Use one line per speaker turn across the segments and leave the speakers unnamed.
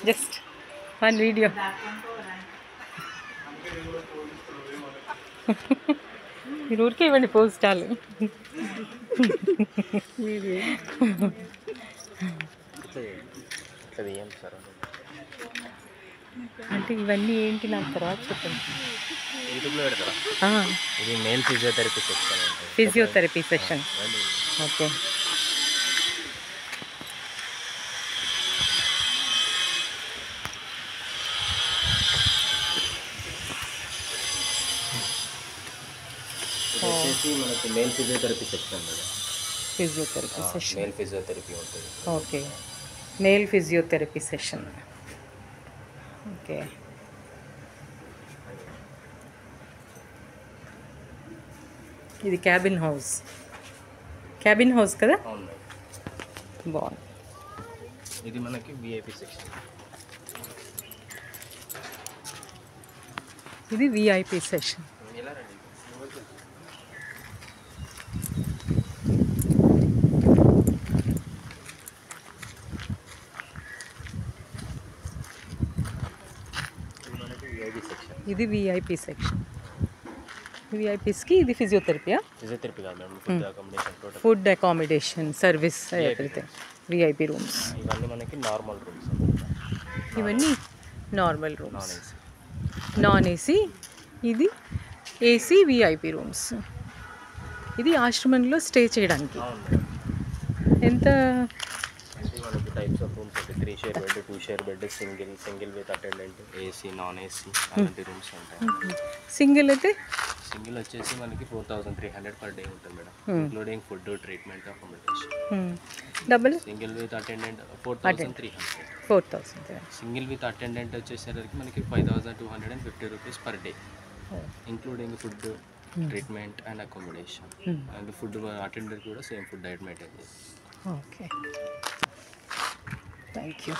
Just one video. మీరు ఊరికే ఇవ్వండి పోస్టాలు. అంటే ఇవన్నీ ఏంటి నాకు తర్వాత చెప్పండి.
ఇది male physiotherapy section.
Physiotherapy session. Okay.
మనకి male physiotherapy section.
Physiotherapy session.
Male physiotherapy ఉంటుంది.
Okay, male physiotherapy session. Okay. ఇది క్యాబిన్ హౌస్. క్యాబిన్ హౌస్ కదా? బాగుంది.
ఇది మనకి విఐపి సెక్షన్.
ఇది విఐపి సెషన్. ఇది విఐపి సెక్షన్. విఐపీస్కి ఇది ఫిజియోథెరపీయా?
ఫిజియోథెరపీ కాదు madam, food accommodation, total
food accommodation, service, everything. VIP rooms.
ఇవన్నీ మనకి నార్మల్ రూమ్స్.
ఇవన్నీ నార్మల్ రూమ్స్, నాన్ ఏసీ. ఇది ఏసీ విఐపి రూమ్స్. ఇది ఆశ్రమంలో స్టే చేయడానికి. ఎంత?
మనకి టైప్స్ ఆఫ్ రూమ్స్ ఉంటాయి. 3 share bed, 2 share bed, single with attendant, AC, non AC అలాంటి రూమ్స్ ఉంటాయి.
సింగిల్ అయితే
సింగిల్ వచ్చేసి మనకి 4300 పర్ డే ఉంటుంది madam, including food, treatment, accommodation.
Double
single with attendant 4300.
4000.
Single with attendant వచ్చేసరికి మనకి 5250 rupees per day, including food, treatment and accommodation. And food attendant కూడా same food diet maintain చేస్తుంది.
Okay, thank you.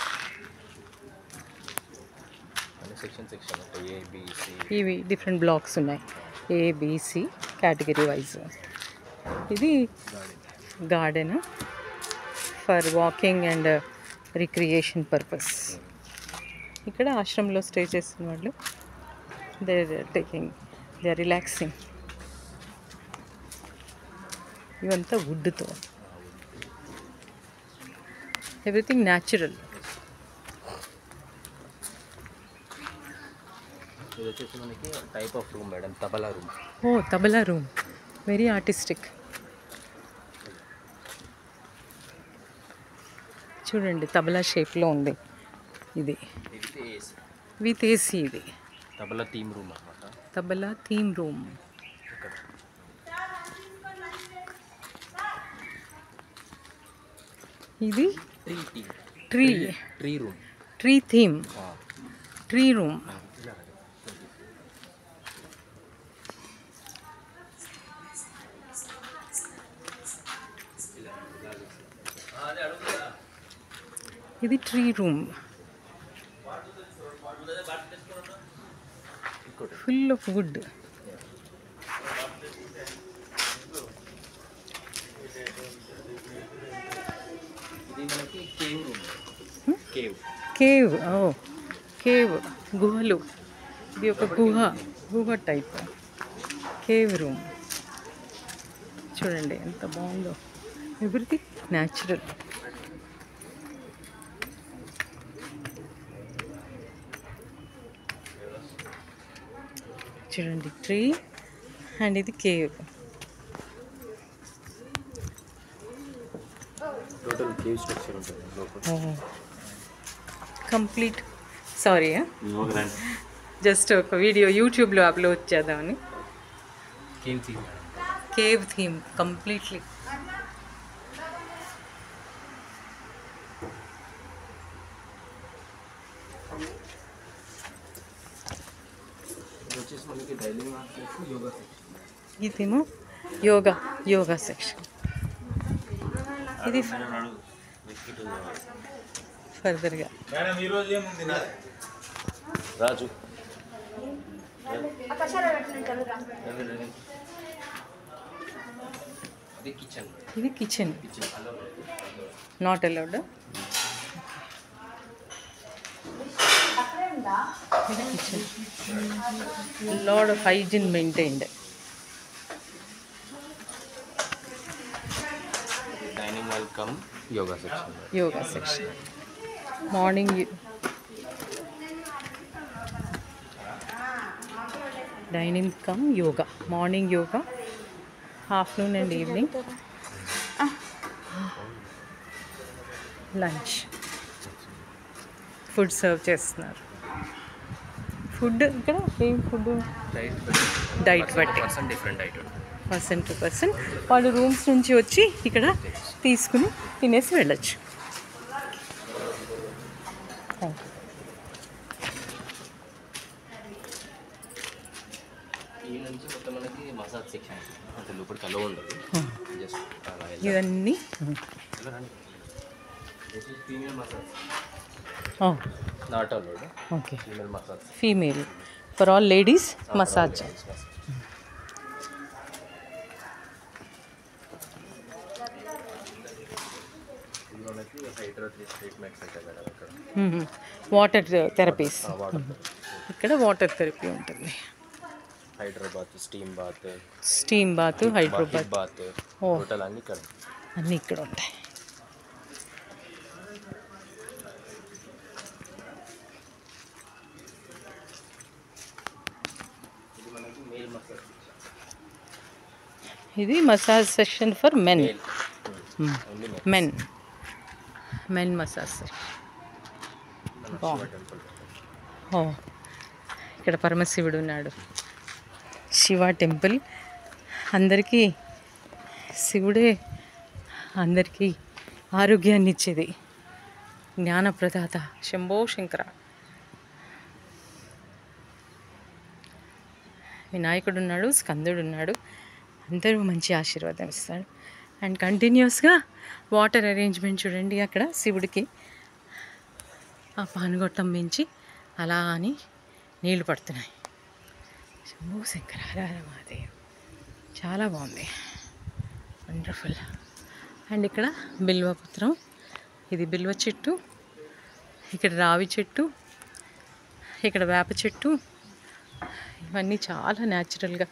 Section ఉంటాయి, ABC.
ఇవి different blocks ఉన్నాయి, ABC category wise. ఇది garden for walking and recreation purpose. ఇక్కడ ఆశ్రమంలో stay చేస్తున్న వాళ్ళు దే ఆర్ రిలాక్సింగ్. ఇవంతా వుడ్తో, ఎవ్రీథింగ్ న్యాచురల్.
ఇది వచ్చేసి మనకి type of room madam, tabla room.
ఓ, తబలా రూమ్, వెరీ ఆర్టిస్టిక్. చూడండి, తబలా షేప్లో ఉంది. ఇది విత్ ఏసీ. ఇది
తబలా థీమ్ రూమ్ అన్నమాట.
Tabla theme room. ఇది tree
room,
tree theme, tree room. ఇది tree room, full of wood. Cave. Oh, cave, గుహలు. ఇది ఒక గుహ టైప్ కేవ్ రూమ్. చూడండి ఎంత బాగుందో, ఎవ్రీథింగ్ న్యాచురల్. చూడండి, ట్రీ అండ్ ఇది కేవ్.
టోటల్ కేవ్ స్ట్రక్చర్ ఉంటుంది లోపల.
కంప్లీట్. సారీ, జస్ట్ ఒక వీడియో యూట్యూబ్లో అప్లోడ్ చేద్దామని. Cave theme completely. ఇదేమో యోగా సెక్షన్. ఇది ఫర్దర్గా
రాజు ఇది కిచెన్.
ఇది కిచెన్, నాట్ అలౌడ్. ఇది kitchen, lot of hygiene maintained.
Dining hall come yoga section.
Yoga section, morning dining come yoga, morning yoga, afternoon and evening lunch. Food serve చేస్తున్నారు. ఫుడ్ ఇక్కడ ఏం ఫుడ్ డైట్ బట్టి
different diet.
Person to person వాళ్ళు rooms నుంచి వచ్చి ఇక్కడ తీసుకుని తినేసి వెళ్ళచ్చు.
ఈ నుంచి మొత్తం మనకి మసాజ్ సెక్షన్, అంటే లోపలికి అలో ఉండదు. జస్ట్ అలా
ఇవన్నీ
female massage, not allowed.
Okay,
female massage.
Female for all ladies massage.
ఇది మనకి హైడ్రోథెరపీ ట్రీట్మెంట్స్ అయితే మేడం ఇక్కడ.
వాటర్ థెరపీస్,
వాటర్,
ఇక్కడ వాటర్ థెరపీ ఉంటుంది.
Hyderabad steam bath,
steam bath, Hyderabad
bath,
oh.
Hotel అన్ని ఇక్కడ.
అన్నీ ఇక్కడ ఉంటాయి.
ఇది మనకి మేల్ మసాజ్,
ఇది massage session for men,
only
men massage session.
Shiva temple.
Oh, ఇక్కడ పరమశివుడు ఉన్నాడు. శివ టెంపుల్. అందరికీ శివుడే అందరికీ ఆరోగ్యాన్ని ఇచ్చేది, జ్ఞానప్రదాత. శంభో శంకర. వినాయకుడు ఉన్నాడు, స్కందుడు ఉన్నాడు. అందరూ మంచి ఆశీర్వాదం ఇస్తాడు. అండ్ కంటిన్యూస్గా వాటర్ అరేంజ్మెంట్ చూడండి. అక్కడ శివుడికి ఆ పానుగొట్టం మించి అలా అని నీళ్లు పడుతున్నాయి. శంభో శంకర, హర హర మహాదేవ్. చాలా బాగుంది, వండర్ఫుల్. అండ్ ఇక్కడ బిల్వపత్రం, ఇది బిల్వ చెట్టు, ఇక్కడ రావి చెట్టు, ఇక్కడ వేప చెట్టు. ఇవన్నీ చాలా న్యాచురల్గా,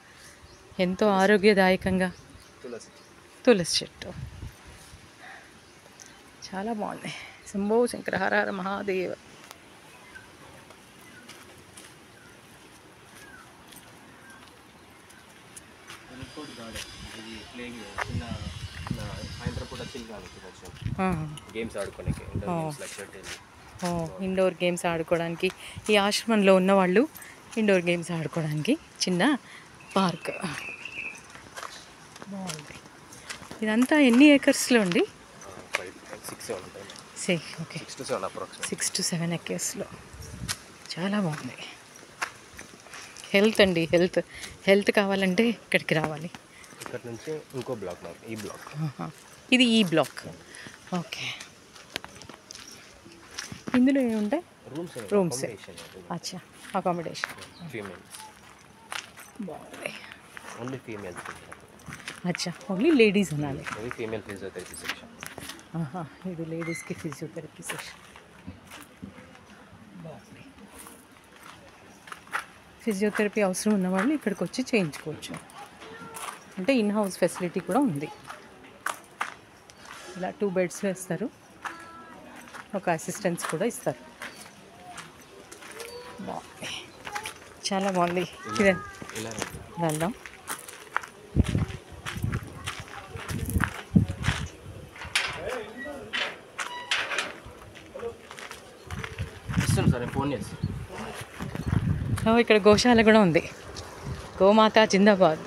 ఎంతో ఆరోగ్యదాయకంగా. తులసి చెట్టు చాలా బాగుంది. శంభో శంకర, హర హర మహాదేవ.
ఇది ప్లేయింగ్ చిన్న సాయంత్రం పూట గేమ్స్ ఆడుకోనికి,
ఇండోర్ గేమ్స్ ఆడుకోవడానికి. ఈ ఆశ్రమంలో ఉన్న వాళ్ళు ఇండోర్ గేమ్స్ ఆడుకోవడానికి చిన్న పార్క్. బాగుంది. ఇదంతా ఎన్ని ఏకర్స్లో అండి? 6 to 7 ఏకర్స్లో. చాలా బాగుంది. హెల్త్ అండి, హెల్త్ కావాలంటే ఇక్కడికి రావాలి.
ఇక్కడ నుంచి ఇంకో బ్లాక్, ఈ బ్లాక్.
ఇది ఈ బ్లాక్. ఓకే, ఇందులో ఏముంటాయి? రూమ్స్. అచ్చా, అకామిడేషన్.
ఫీమేల్స్
బాగుంది.
Only females.
అచ్చా, ఓన్లీ లేడీస్ అనాలి.
ఇది ఫీమేల్ ఫిజియోథెరపీ సెక్షన్.
ఇది లేడీస్కి ఫిజియోథెరపీ సెక్షన్. బాగుంది. ఫిజియోథెరపీ అవసరం ఉన్న వాళ్ళు ఇక్కడికి వచ్చి చేయించుకోవచ్చు. అంటే ఇన్ హౌస్ ఫెసిలిటీ కూడా ఉంది. ఇలా 2 బెడ్స్ వేస్తారు, ఒక అసిస్టెంట్స్ కూడా ఇస్తారు. బాగుంది, చాలా బాగుంది. ఇదే వెళ్దాం.
సరే, ఫోన్ చేసి.
ఇక్కడ గోశాల కూడా ఉంది. గోమాత జిందాబాద్.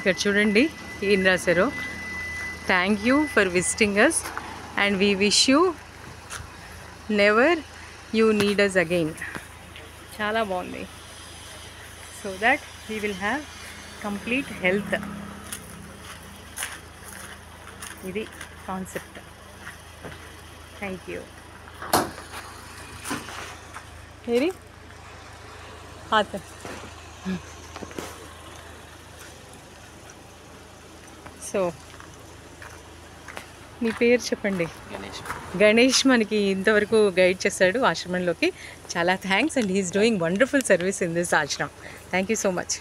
ఇక్కడ చూడండి ఏం రాశారో. Thank you for visiting us and we wish you never you need us again. చాలా బాగుంది. So that we will have complete health. ఇది కాన్సెప్ట్. Thank you. ఏరి హాత్. సో మీ పేరు చెప్పండి.
గణేష్.
గణేష్ మనకి ఇంతవరకు గైడ్ చేశాడు ఆశ్రమంలోకి. చాలా thanks and he's doing wonderful service in this ashram. Thank you so much.